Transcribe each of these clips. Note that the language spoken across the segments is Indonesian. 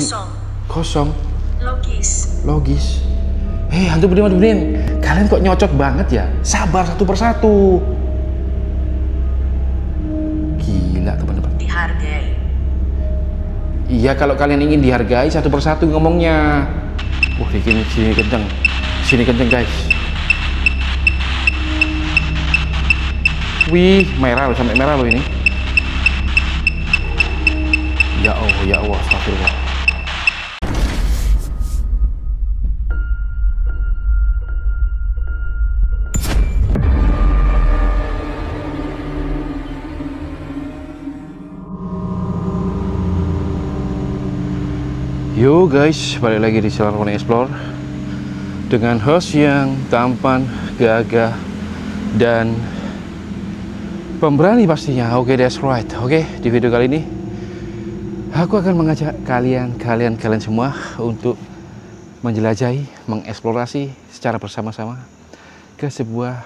Kosong. Kosong. Logis. Hei, hantu budiman, kalian kok nyocok banget ya? Sabar satu persatu. Gila teman-teman. Dihargai. Iya, kalau kalian ingin dihargai satu persatu ngomongnya. Wah, sini kenceng. Sini kenceng guys. Wih, merah loh, sampai merah loh ini. Ya Allah, astagfirullah. Yo guys, balik lagi di channel Pony Explore dengan host yang tampan, gagah, dan pemberani pastinya. Oke, that's right. Oke, di video kali ini aku akan mengajak kalian semua untuk menjelajahi, mengeksplorasi secara bersama-sama ke sebuah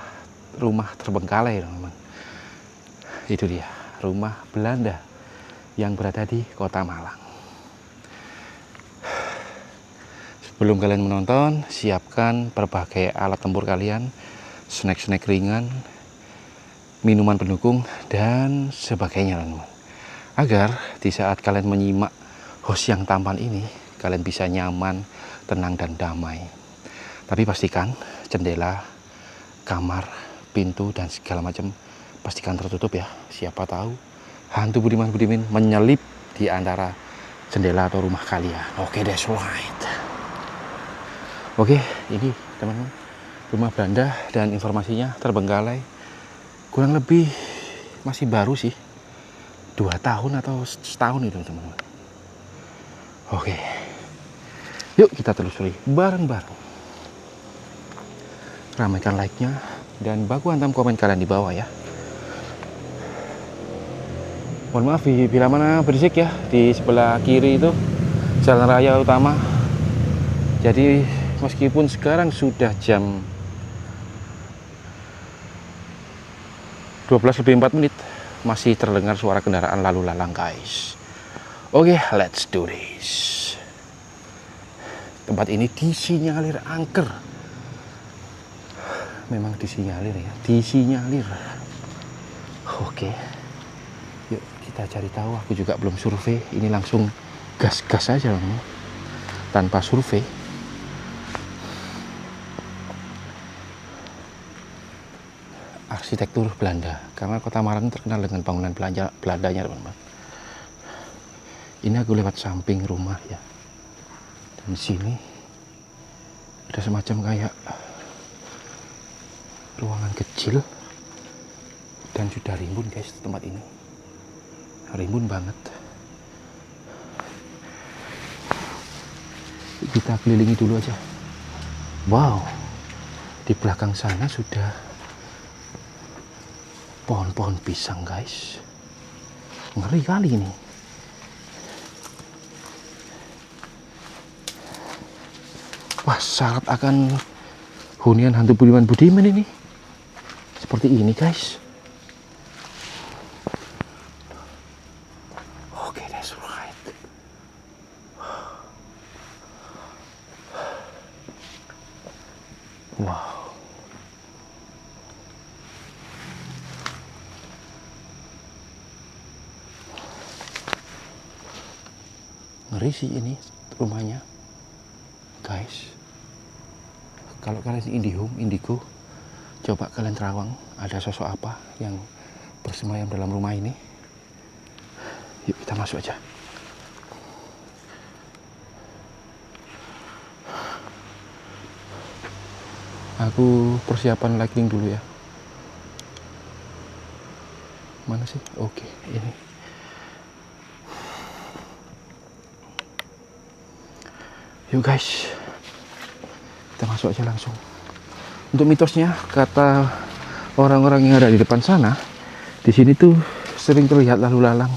rumah terbengkalai, teman-teman. Itu dia, rumah Belanda yang berada di Kota Malang. Sebelum kalian menonton, siapkan berbagai alat tempur kalian, snack-snack ringan, minuman pendukung, dan sebagainya, teman-teman. Agar di saat kalian menyimak host yang tampan ini, kalian bisa nyaman, tenang, dan damai. Tapi pastikan jendela, kamar, pintu, dan segala macam pastikan tertutup ya. Siapa tahu hantu budiman menyelip di antara jendela atau rumah kalian. Oke, that's right. Oke, ini teman-teman rumah Belanda dan informasinya terbengkalai. Kurang lebih masih baru sih, 2 tahun atau setahun itu teman-teman. Oke, yuk kita telusuri bareng-bareng. Ramaikan like-nya dan baku hantam komen kalian di bawah ya. Mohon maaf bila mana berisik ya, di sebelah kiri itu jalan raya utama. Jadi meskipun sekarang sudah jam 12:04, masih terdengar suara kendaraan lalu lalang guys. Oke, let's do this. Tempat ini disinyalir angker. Memang disinyalir ya, disinyalir. Oke, yuk kita cari tahu. Aku juga belum survei, ini langsung gas-gas aja loh, tanpa survei. Arsitektur Belanda, karena Kota Malang terkenal dengan bangunan Belandanya, teman-teman. Ini aku lewat samping rumah ya, dan di sini ada semacam kayak ruangan kecil, dan sudah rimbun guys tempat ini, rimbun banget. Kita kelilingi dulu aja. Wow, di belakang sana sudah pohon-pohon pisang guys, ngeri kali ini. Wah, syarat akan hunian hantu budiman ini seperti ini guys. Oke, that's right. Wow, ngeri sih ini rumahnya guys. Kalau kalian indigo, coba kalian terawang ada sosok apa yang bersemayam dalam rumah ini. Yuk kita masuk aja. Aku persiapan lighting dulu ya. Mana sih? Oke, ini. Yuk guys, kita masuk aja langsung. Untuk mitosnya, kata orang-orang yang ada di depan sana, di sini tuh sering terlihat lalu lalang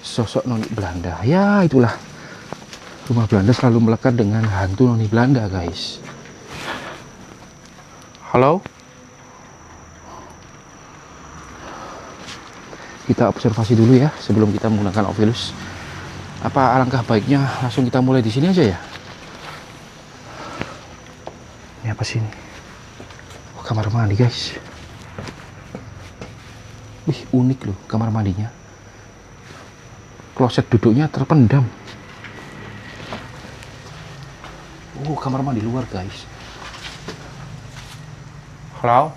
sosok noni Belanda. Ya itulah, rumah Belanda selalu melekat dengan hantu noni Belanda guys. Halo? Kita observasi dulu ya sebelum kita menggunakan Ovilus. Apa alangkah baiknya langsung kita mulai di sini aja ya? Ini apa sih ini? Oh, kamar mandi guys. Wih, unik loh kamar mandinya. Kloset duduknya terpendam. Oh, kamar mandi luar guys. Halo?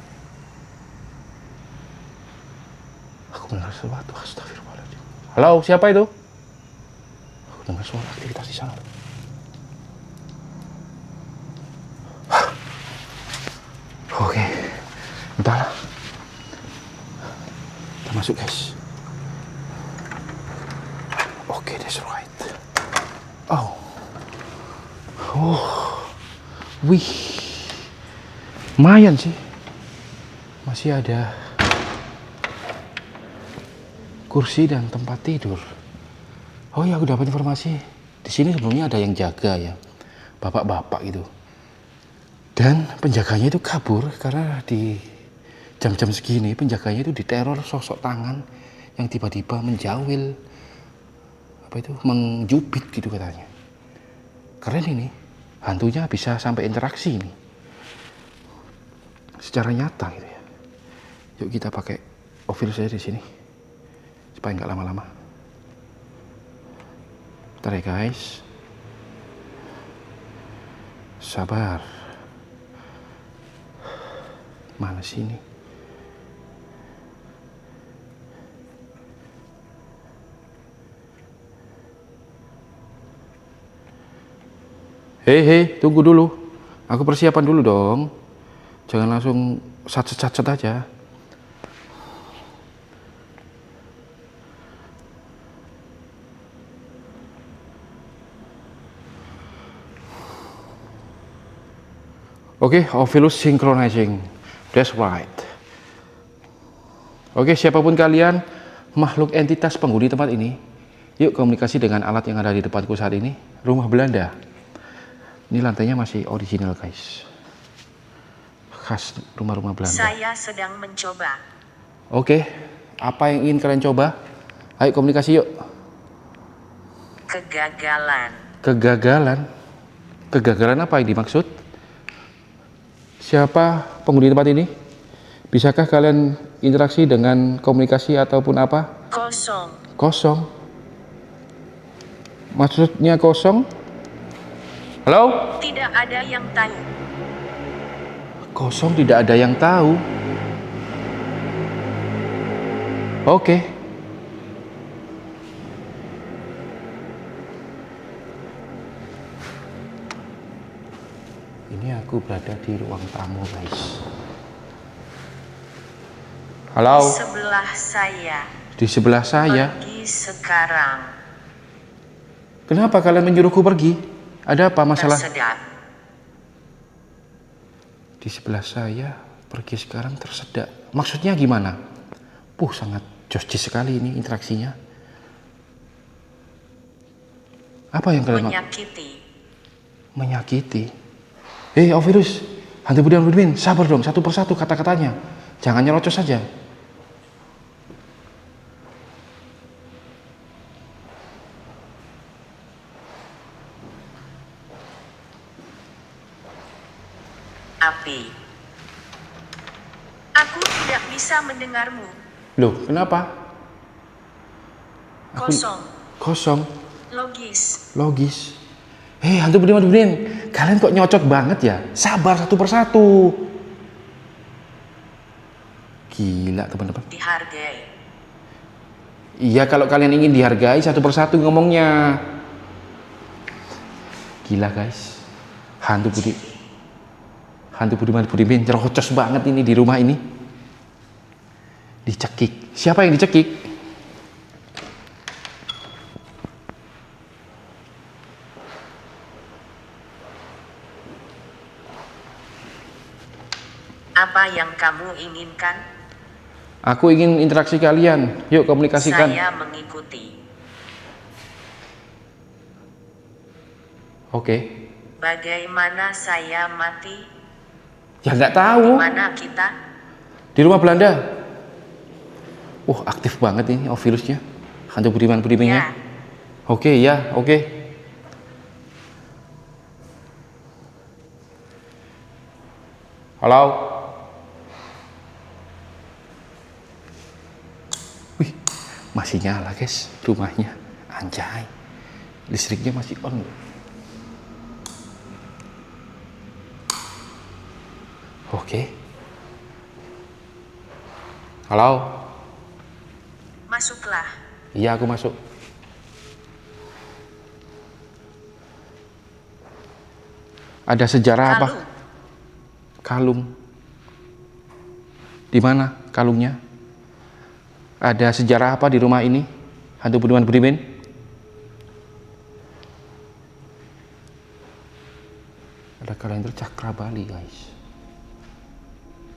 Aku mendengar sesuatu. Astagfirullahaladzim. Halo, siapa itu? Aku dengar suara aktivitas di sana. Oke, entahlah. Kita masuk guys. Oke, that's right. Oh, wih, lumayan sih. Masih ada kursi dan tempat tidur. Oh ya, aku dapat informasi. Di sini sebelumnya ada yang jaga ya, bapak-bapak gitu. Dan penjaganya itu kabur karena di jam-jam segini penjaganya itu diteror sosok tangan yang tiba-tiba menjawil, apa itu, menjubit gitu katanya. Keren ini, hantunya bisa sampai interaksi ini secara nyata gitu ya. Yuk kita pakai ofil saya di sini supaya nggak lama-lama. Bentar ya guys, sabar. Mana sih ini? Hei, tunggu dulu. Aku persiapan dulu dong. Jangan langsung sat-sat aja. Oke, Ovilus synchronizing. That's right. Oke, siapapun kalian, makhluk entitas penghuni tempat ini, yuk komunikasi dengan alat yang ada di depanku saat ini. Rumah Belanda. Ini lantainya masih original guys. Khas rumah-rumah Belanda. Saya sedang mencoba. Oke, apa yang ingin kalian coba? Ayo komunikasi yuk. Kegagalan. Kegagalan? Kegagalan apa yang dimaksud? Siapa penghuni tempat ini? Bisakah kalian interaksi dengan komunikasi ataupun apa? Kosong. Kosong? Maksudnya kosong? Halo? Tidak ada yang tahu. Kosong, tidak ada yang tahu. Oke. Ini aku berada di ruang tamu guys. Halo? Di sebelah saya. Di sebelah saya? Pergi sekarang. Kenapa kalian menyuruhku pergi? Ada apa masalah? Tersedak. Di sebelah saya, pergi sekarang, tersedak. Maksudnya gimana? Sangat josji sekali ini interaksinya. Apa yang kalian menyakiti? Menyakiti? Ovirus, hantu Budiman, sabar dong, satu persatu kata-katanya. Jangan nyerocos saja. Api. Aku tidak bisa mendengarmu. Loh, kenapa? Kosong. Kosong? Logis. Hantu Budiman, kalian kok nyocot banget ya? Sabar satu persatu. Gila teman-teman. Dihargai. Iya, kalau kalian ingin dihargai satu persatu ngomongnya. Gila guys, hantu Budiman nyerocos banget ini di rumah ini. Dicekik. Siapa yang dicekik? Apa yang kamu inginkan? Aku ingin interaksi kalian. Yuk komunikasikan. Saya mengikuti. Oke. Bagaimana saya mati? Ya nggak tahu. Di mana kita? Di rumah Belanda. Aktif banget ini Ovilusnya. Hantu Budimannya. Ya. Oke, ya, oke. Halo. Wih, masih nyala guys rumahnya. Anjay, listriknya masih on. Oke. Halo. Masuklah. Iya, aku masuk. Ada sejarah apa? Kalung. Kalung. Di mana kalungnya? Ada sejarah apa di rumah ini? Hantu Budiman Budiman? Ada kalender Cakra Bali, guys.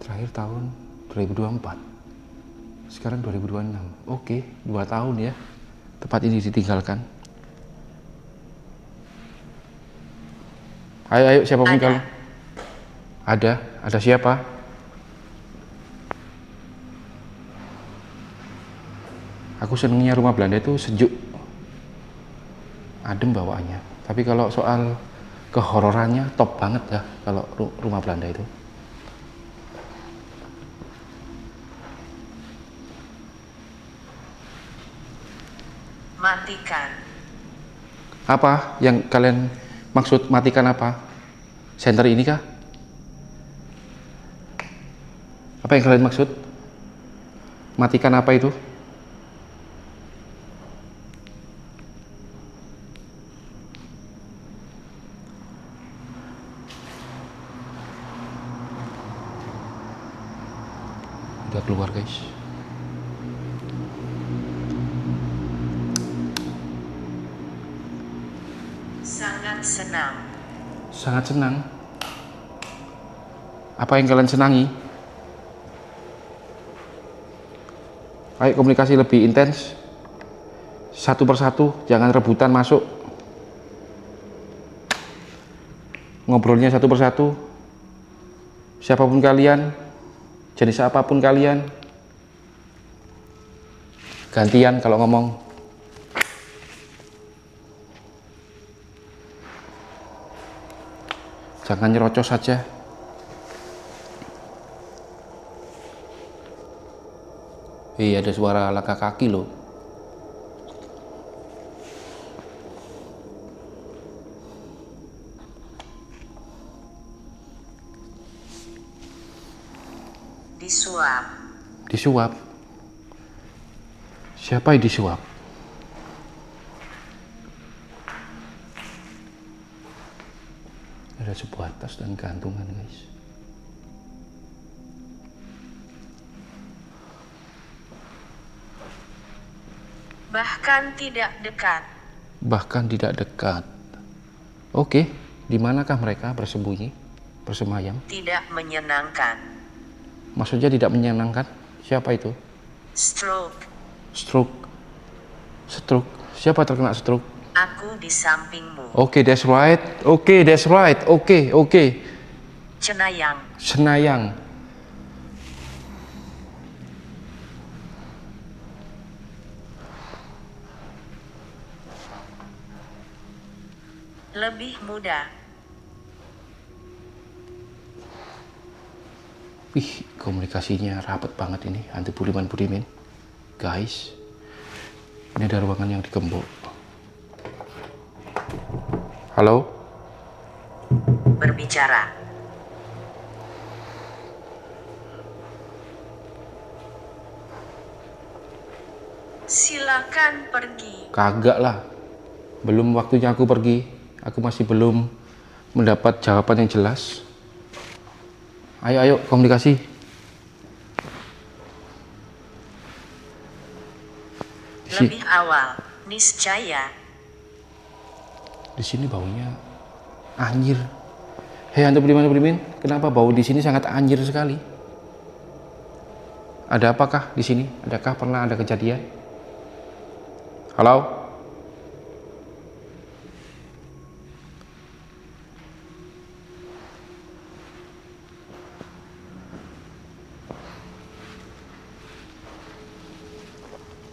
Terakhir tahun 2024. Sekarang 2026. Oke, 2 tahun ya. Tempat ini ditinggalkan. Ayo, siapapun Ada. kalian. Ada siapa? Aku senengnya rumah Belanda itu sejuk, adem bawaannya. Tapi kalau soal kehororannya top banget ya kalau rumah Belanda itu. Matikan. Apa yang kalian maksud matikan apa? Center ini kah? Apa yang kalian maksud? Matikan apa itu? Udah keluar guys. Sangat senang. Sangat senang. Apa yang kalian senangi? Ayo komunikasi lebih intens. Satu persatu, jangan rebutan masuk. Ngobrolnya satu persatu. Siapapun kalian, jenis apapun kalian, gantian kalau ngomong. Jangan nyerocos saja. Ada suara langkah kaki loh. Disuap. Disuap. Siapa yang disuap? Ada sebuah tas dan gantungan guys. Bahkan tidak dekat. Bahkan tidak dekat. Oke, di manakah mereka bersembunyi, bersemayam? Tidak menyenangkan. Maksudnya tidak menyenangkan? Siapa itu? Stroke. Stroke. Stroke. Siapa terkena stroke? Aku di sampingmu. Oke, that's right. Oke, that's right. Oke. Cenayang. Senayang. Lebih muda. Wih, komunikasinya rapet banget ini, Hantu Budiman Budiman. Guys, ini ada ruangan yang digembok. Halo? Berbicara. Silakan pergi. Kagak lah. Belum waktunya aku pergi. Aku masih belum mendapat jawaban yang jelas. Ayo, komunikasi. Lebih awal, niscaya. Di sini baunya anjir. Hei Hantu Budiman Budiman, kenapa bau di sini sangat anjir sekali? Ada apakah di sini? Adakah pernah ada kejadian? Halo?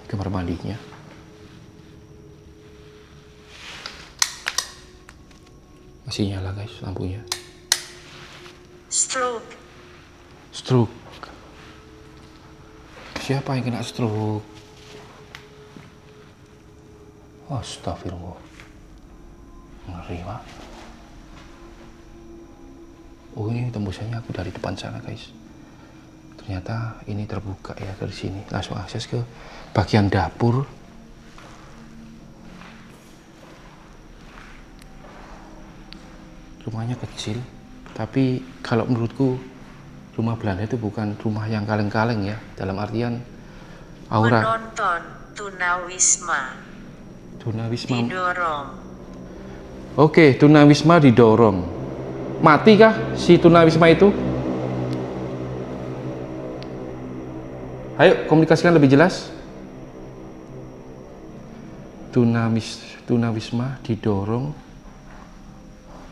Kamar mandinya. Masih nyala guys lampunya. Stroke. Stroke. Siapa yang kena stroke? Astagfirullah. Ngeri pak. Oh ini tembusannya aku dari depan sana guys. Ternyata ini terbuka ya dari sini. Langsung akses ke bagian dapur. Rumahnya kecil. Tapi kalau menurutku rumah Belanda itu bukan rumah yang kaleng-kaleng ya. Dalam artian aura. Menonton tunawisma. Tunawisma. Didorong. Oke, tunawisma didorong. Mati kah si tunawisma itu? Ayo komunikasikan lebih jelas. Tunawisma didorong.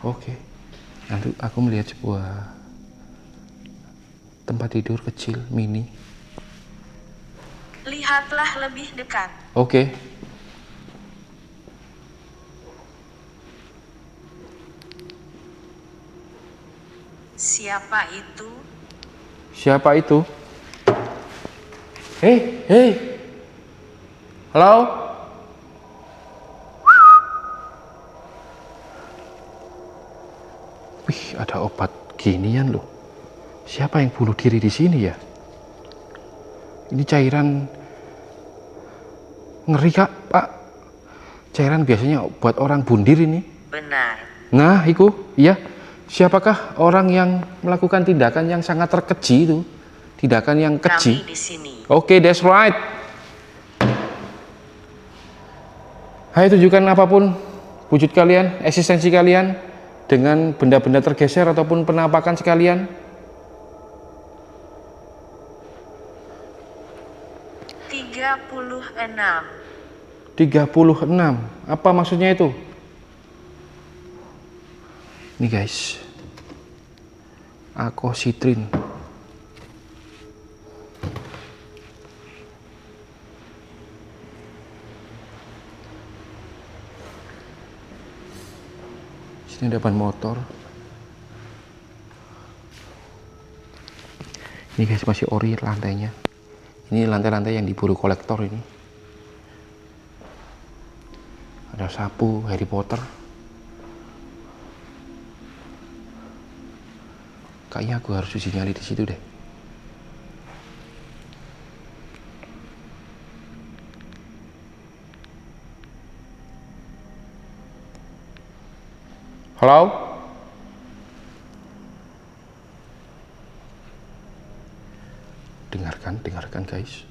Oke. Nanti aku melihat sebuah tempat tidur kecil mini. Lihatlah lebih dekat. Oke. Siapa itu? Siapa itu? Hei. Halo? Wih, ada obat ginian loh. Siapa yang bunuh diri di sini ya? Ini cairan ngeri kak, pak. Cairan biasanya buat orang bundir ini. Benar. Nah, itu, iya. Siapakah orang yang melakukan tindakan yang sangat terkeji itu? Tindakan yang keji. Kami di sini. Oke, that's right. Ayo tunjukkan apapun wujud kalian, eksistensi kalian dengan benda-benda tergeser ataupun penampakan sekalian. 36. Apa maksudnya itu? Ini guys. Akositrin. Sini ada ban motor. Ini guys masih ori lantainya. Ini lantai-lantai yang diburu kolektor ini. Ada sapu Harry Potter. Kayaknya aku harus uji nyali di situ deh. Halo? Dengarkan guys.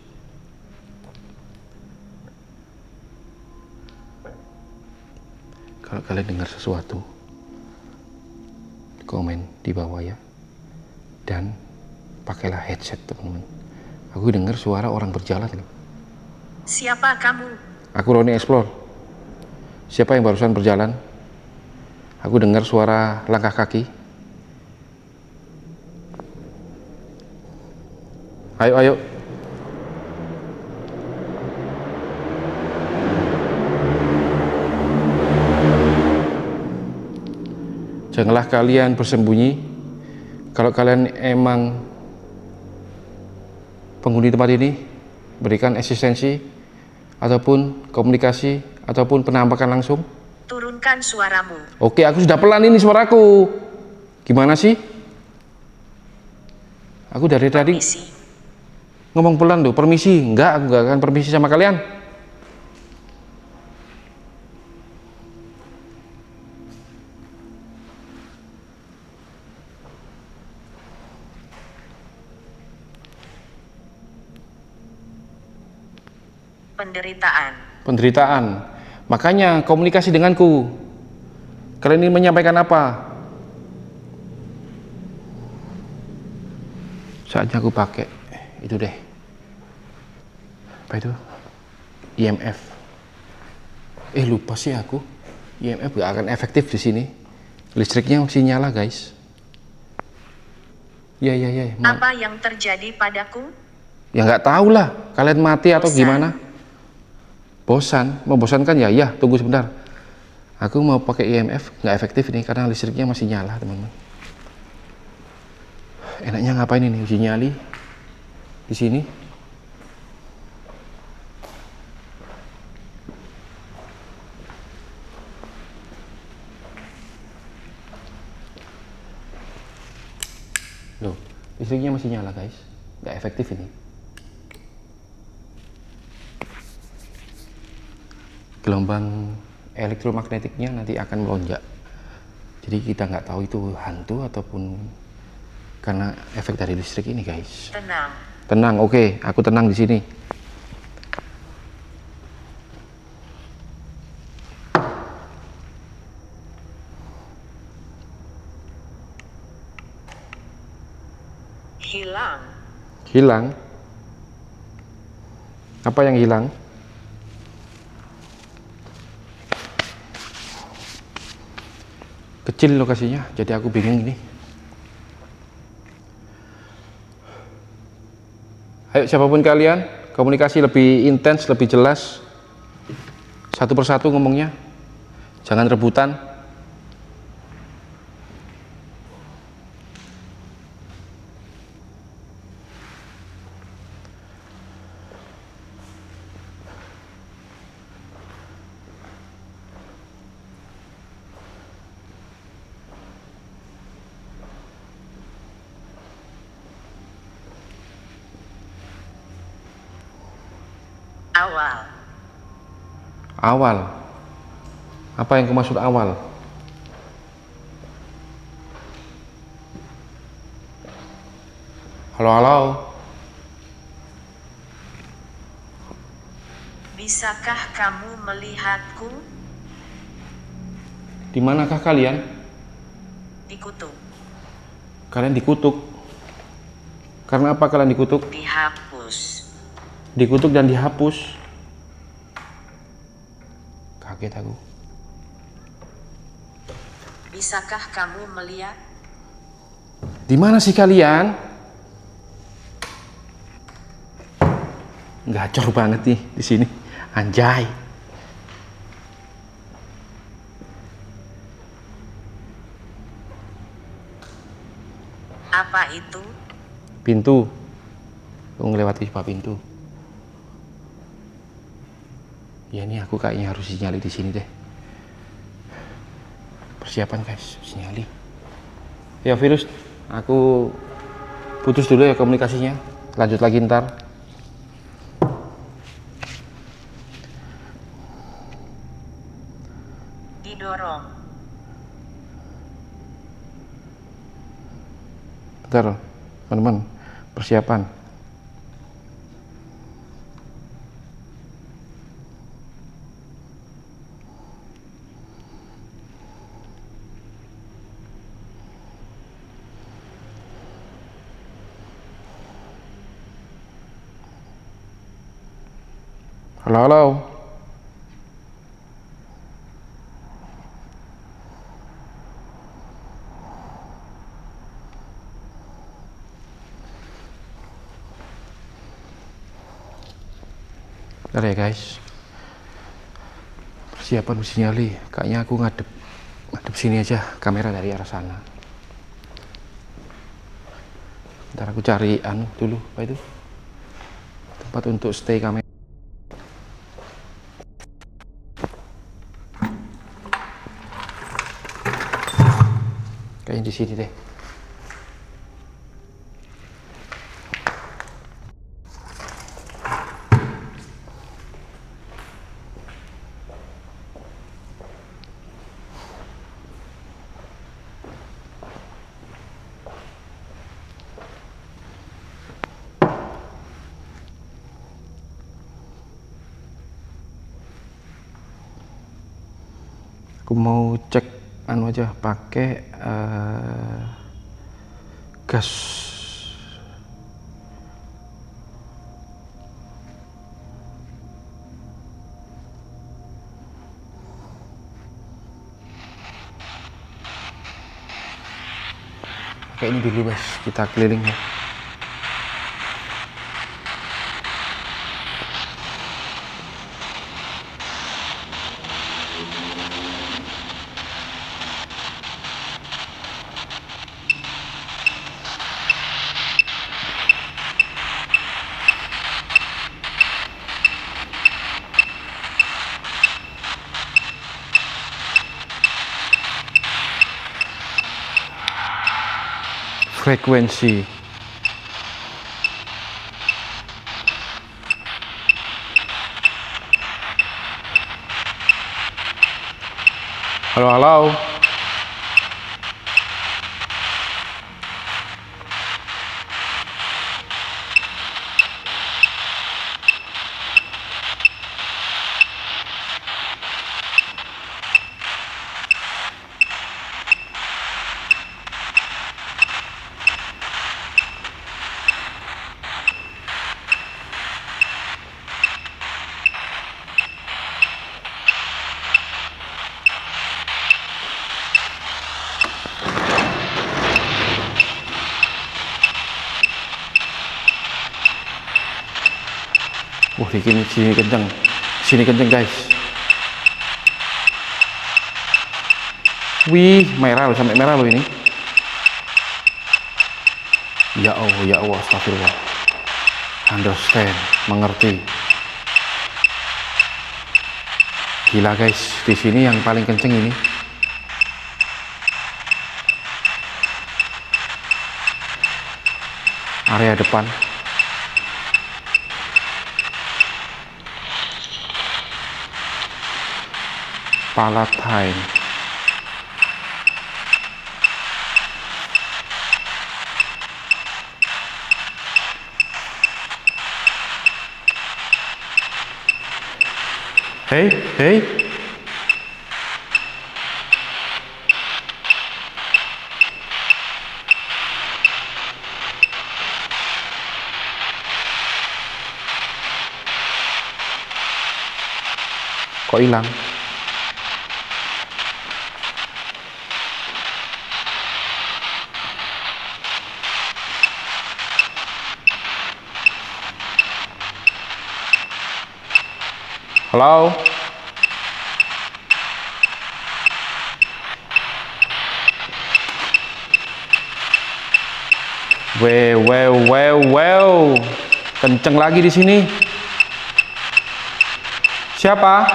Kalau kalian dengar sesuatu, komen di bawah ya. Dan pakailah headset teman-teman. Aku dengar suara orang berjalan loh. Siapa kamu? Aku Roni Explore. Siapa yang barusan berjalan? Aku dengar suara langkah kaki. Ayo. Janganlah kalian bersembunyi. Kalau kalian emang penghuni tempat ini, berikan eksistensi ataupun komunikasi ataupun penampakan langsung. Turunkan suaramu. Oke, aku sudah pelan ini suaraku. Gimana sih? Aku dari tadi Permisi. ngomong pelan loh. Permisi. Enggak, aku nggak akan permisi sama kalian. Penderitaan. Makanya komunikasi denganku. Kalian ingin menyampaikan apa? Saatnya aku pakai itu deh. Apa itu? IMF. Lupa sih aku. IMF gak akan efektif di sini. Listriknya masih nyala guys. Ya. Apa yang terjadi padaku? Ya nggak tahu lah. Kalian mati atau Bosan. gimana? Bosan? Membosankan ya? Ya, tunggu sebentar. Aku mau pakai IMF, nggak efektif ini karena listriknya masih nyala, teman-teman. Enaknya ngapain ini uji nyali di sini? Loh, listriknya masih nyala guys, nggak efektif ini. Gelombang elektromagnetiknya nanti akan melonjak. Jadi kita nggak tahu itu hantu ataupun karena efek dari listrik ini guys. Tenang. Tenang, oke, aku tenang di sini. Hilang. Hilang? Apa yang hilang? Kecil lokasinya, jadi aku bingung ini. Ayo siapapun kalian, komunikasi lebih intens, lebih jelas. Satu persatu ngomongnya. Jangan rebutan. Awal. Awal. Apa yang kumaksud awal? Halo, halo. Bisakah kamu melihatku? Di manakah kalian? Dikutuk. Kalian dikutuk. Karena apa kalian dikutuk? Dihapus. Dikutuk dan dihapus. Kaget aku. Bisakah kamu melihat? Di mana sih kalian? Gacor banget nih di sini. Anjay. Apa itu? Pintu. Aku ngelewati sebuah pintu. Ya ini aku kayaknya harus sinyali di sini deh. Persiapan guys, sinyali. Ya virus, aku putus dulu ya komunikasinya. Lanjut lagi ntar. Didorong. Bentar, teman-teman. Persiapan. Halo, halo. Bentar ya guys. Persiapan sinyali. Kayaknya aku ngadep sini aja kamera dari arah sana. Ntar aku cari dulu, apa itu? Tempat untuk stay kamera. Kayaknya di sini deh. Aku mau cek aja pakai gas. Pakai ini dulu guys, kita keliling ya. frekuensi. Halo, halo. Wah, di sini kenceng. Sini kenceng, guys. Wih, merah loh, sampai merah loh ini. Ya Allah, astagfirullah. Understand, mengerti. Gila, guys. Di sini yang paling kenceng ini. Area depan. Palatine. Hei. Kok hilang? Halo? Wow. Kenceng lagi di sini. Siapa?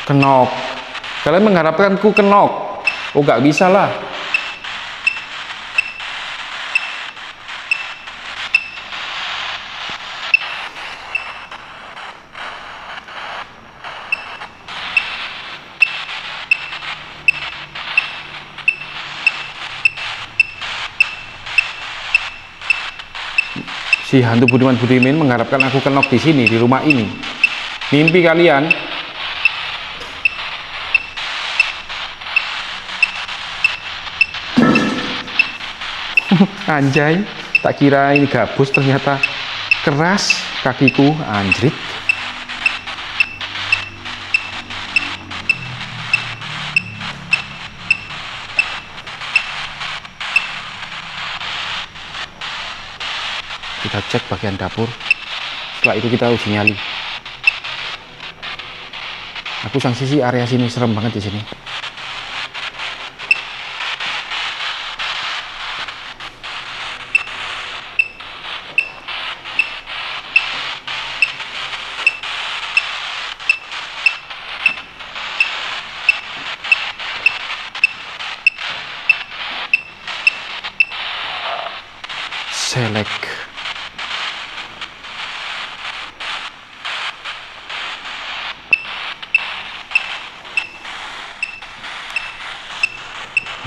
Kenok. Kalian mengharapkanku kenok? Oh, gak bisa lah. Si hantu Budiman Budimin mengharapkan aku kenok di sini, di rumah ini. Mimpi kalian. Anjay, tak kira ini gabus, ternyata keras kakiku, anjrit. Kita cek bagian dapur. Setelah itu kita uji nyali. Aku sanksi area sini serem banget di sini. Select.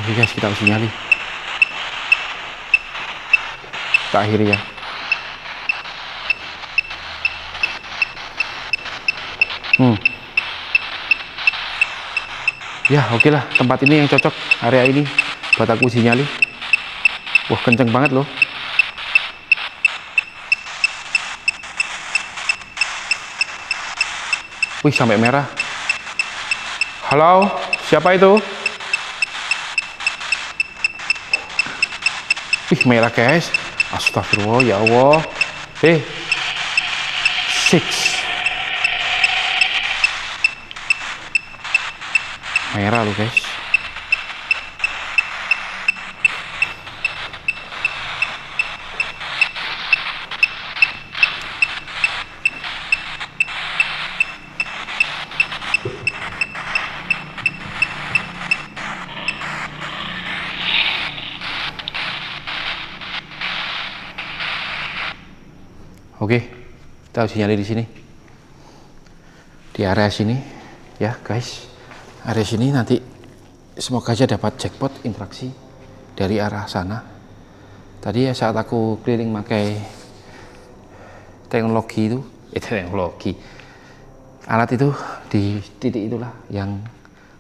Oke guys, kita uji nyali. Kita akhiri ya. Ya oke lah, tempat ini yang cocok, area ini buat aku uji nyali. Wah, kenceng banget loh. Wih, sampai merah. Halo, siapa itu? Wih, merah guys. Astagfirullah, ya Allah. 6. Merah loh guys. Oke, kita uji nyali di sini. Di area sini ya, guys. Area sini nanti semoga aja dapat jackpot interaksi dari arah sana. Tadi ya saat aku keliling pakai teknologi itu, teknologi alat itu di titik itulah yang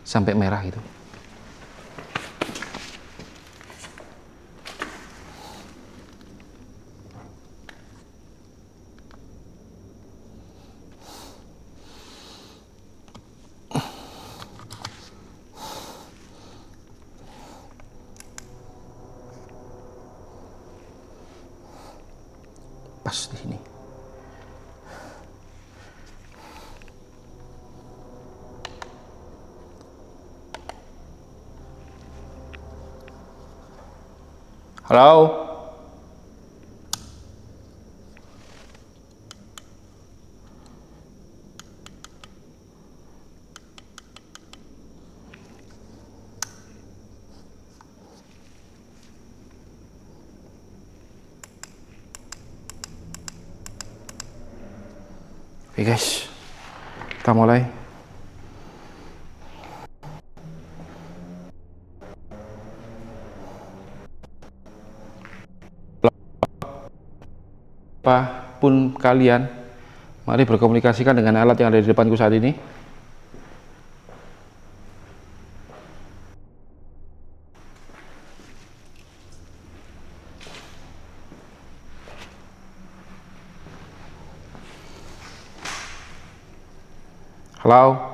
sampai merah itu. Pas di sini. Halo. Oke guys, kita mulai. Apapun kalian, mari berkomunikasikan dengan alat yang ada di depanku saat ini. Halo.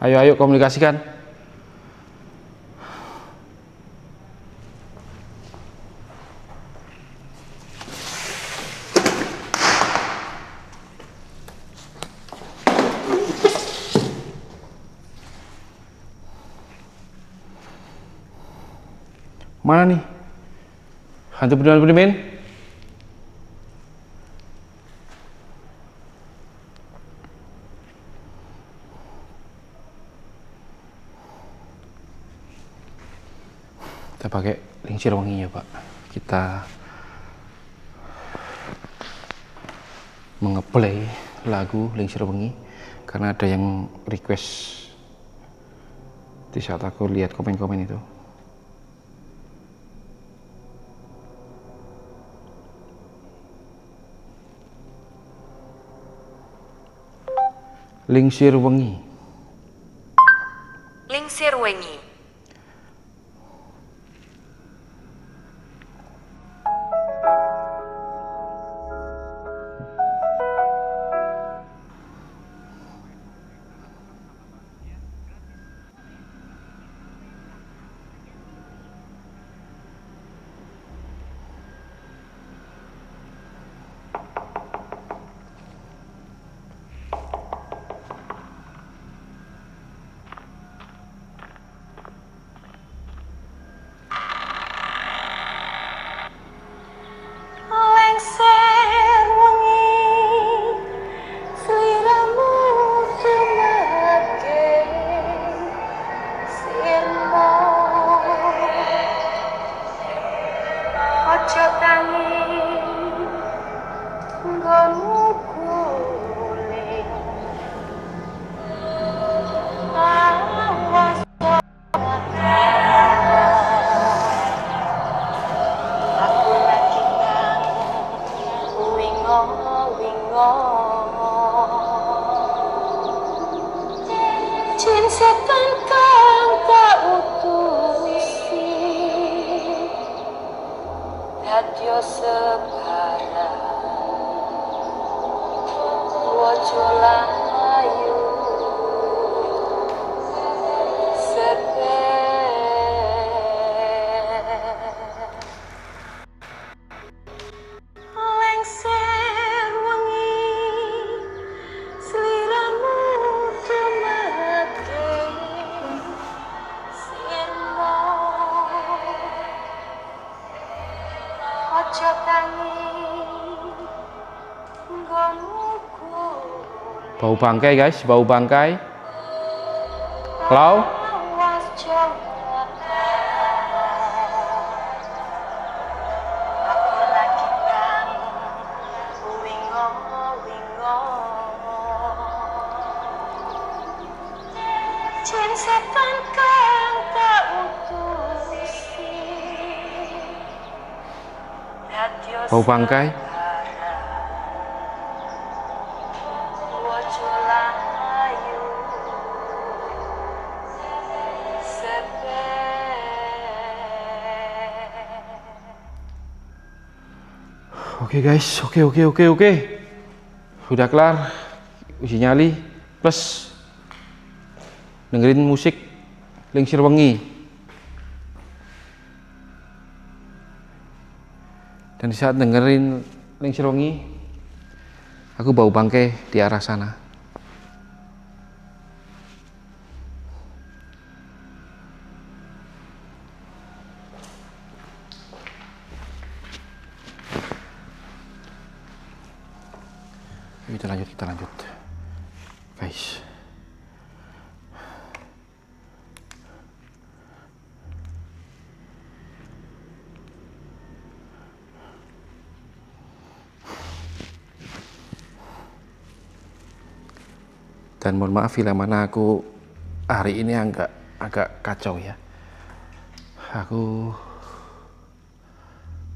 Ayo komunikasikan. Mana nih? Hantu beneran. Kita pakai lingsir wangi ya Pak. Kita mengeplay lagu lingsir wangi karena ada yang request di saat aku lihat komen-komen itu. Lingsir wengi. Lingsir wengi. Bau bangkai guys, bau bangkai. Halo? Bau bangkai. Oke guys, oke. Udah kelar uji nyali plus dengerin musik Lingsir Wengi. Dan di saat dengerin Lingsir Wengi, aku bau bangkai di arah sana. Kita lanjut guys. Dan mohon maaf bila mana aku hari ini agak kacau ya. Aku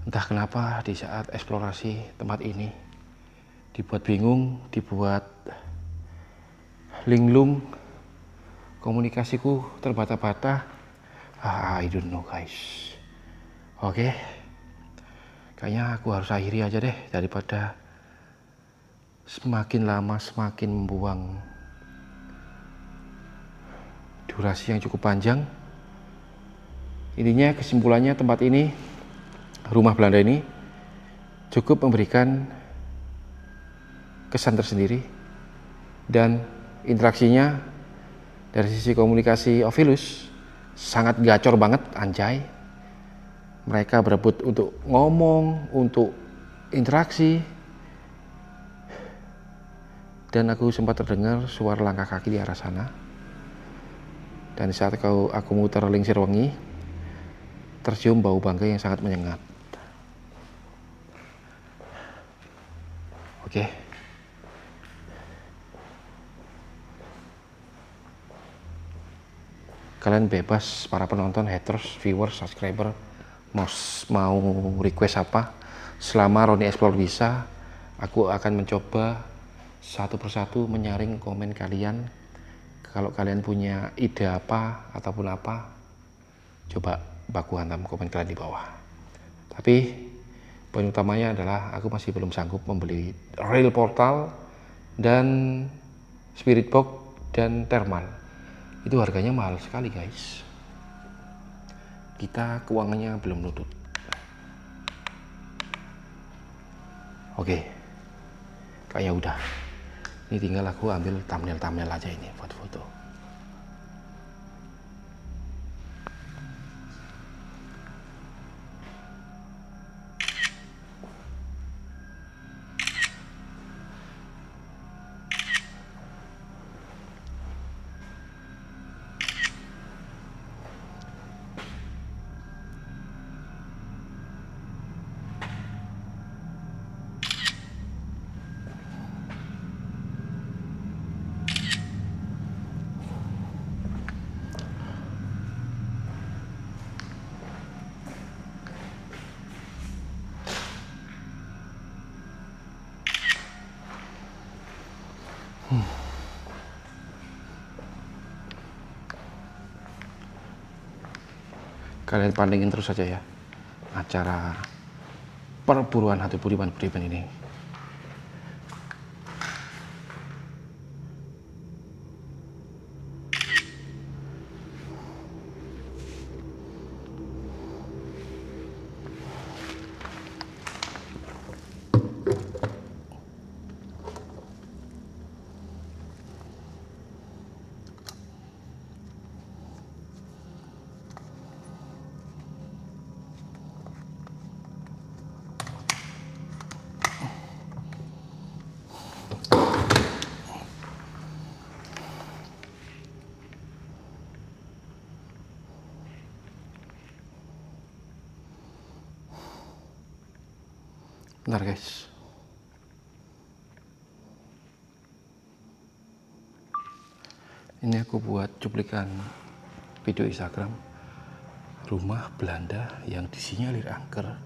entah kenapa di saat eksplorasi tempat ini dibuat bingung, dibuat linglung, komunikasiku terbata-bata. I don't know guys. Oke, kayaknya aku harus akhiri aja deh, daripada semakin lama semakin membuang durasi yang cukup panjang. Intinya kesimpulannya, tempat ini, rumah Belanda ini cukup memberikan kesan tersendiri, dan interaksinya dari sisi komunikasi Ovilus sangat gacor banget, anjay. Mereka berebut untuk ngomong, untuk interaksi, dan aku sempat terdengar suara langkah kaki di arah sana. Dan saat aku muter Lingsir Wengi, tercium bau bangkai yang sangat menyengat. Oke. Kalian bebas, para penonton, haters, viewers, subscriber, mau request apa. Selama Roni Explore bisa, aku akan mencoba satu persatu menyaring komen kalian. Kalau kalian punya ide apa ataupun apa, coba baku hantam komen kalian di bawah. Tapi poin utamanya adalah aku masih belum sanggup membeli rail portal dan spirit box dan thermal. Itu harganya mahal sekali guys. Kita keuangannya belum nutut. Oke, kayaknya udah. Ini tinggal aku ambil thumbnail aja ini buat foto. Kalian pandengin terus saja ya acara perburuan hantu Budiman ini. Bentar guys. Ini aku buat cuplikan video Instagram rumah Belanda yang disinyalir angker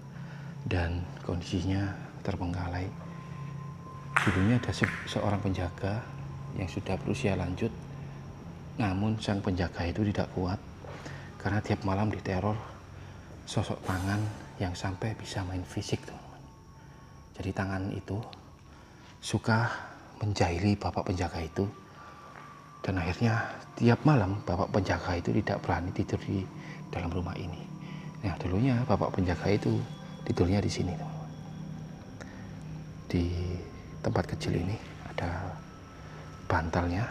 dan kondisinya terbengkalai. Dulunya ada seorang penjaga yang sudah berusia lanjut, namun sang penjaga itu tidak kuat karena tiap malam diteror sosok tangan yang sampai bisa main fisik, teman-teman. Jadi tangan itu suka menjahili bapak penjaga itu, dan akhirnya tiap malam bapak penjaga itu tidak berani tidur di dalam rumah ini. Nah, dulunya bapak penjaga itu tidurnya di sini, teman-teman. Di tempat kecil ini ada bantalnya.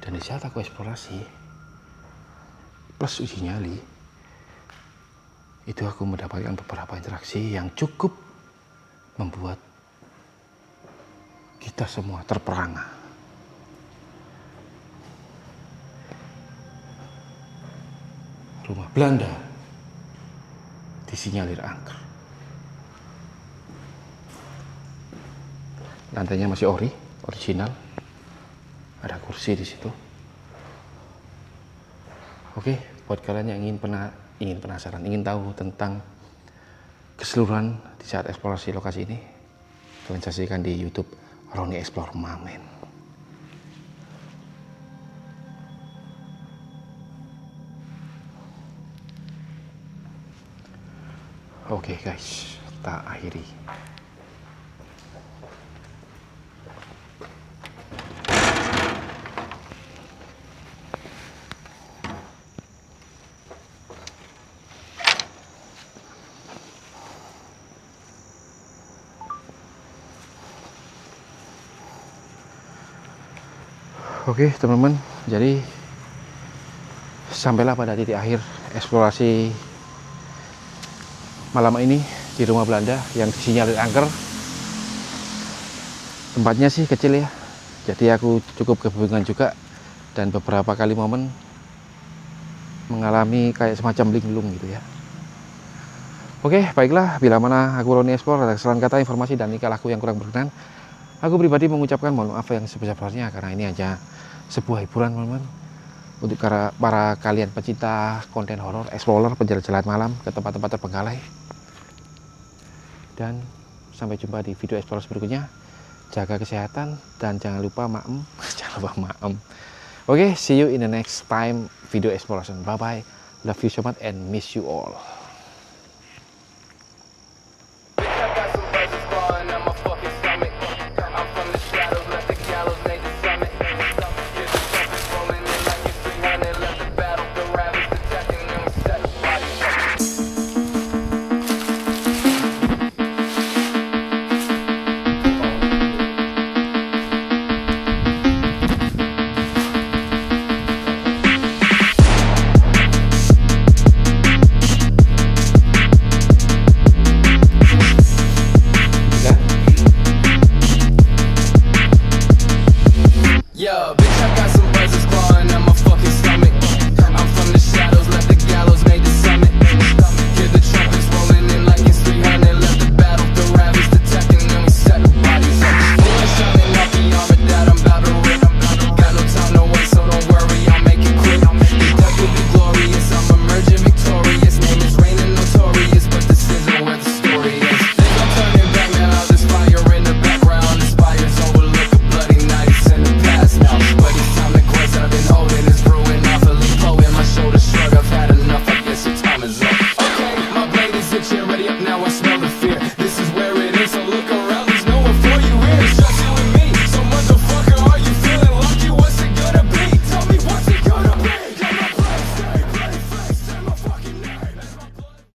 Dan di saat aku eksplorasi plus uji nyali, itu aku mendapatkan beberapa interaksi yang cukup membuat kita semua terperangah. Rumah Belanda disinyalir angker. Lantainya masih original. Ada kursi di situ. Oke, buat kalian yang ingin penasaran, ingin tahu tentang keseluruhan di saat eksplorasi lokasi ini, kalian saksikan di YouTube Roni Explore Mamen. Oke guys, kita akhiri. Oke teman-teman, jadi sampailah pada titik akhir eksplorasi malam ini di rumah Belanda yang disinyalir angker. Tempatnya sih kecil ya, jadi aku cukup kebingungan juga dan beberapa kali momen mengalami kayak semacam linglung gitu ya. Oke, baiklah, bila mana aku Roni Explore ada kesalahan kata, informasi dan tingkah laku yang kurang berkenan, aku pribadi mengucapkan mohon maaf yang sebesar-besarnya karena ini hanya sebuah hiburan, teman-teman. Untuk para kalian pecinta konten horor, explorer, penjalan-jalan malam ke tempat-tempat terbengkalai. Dan sampai jumpa di video explorasi berikutnya. Jaga kesehatan dan jangan lupa maem. Jangan lupa maem. Oke, see you in the next time video exploration. Bye bye. Love you so much and miss you all.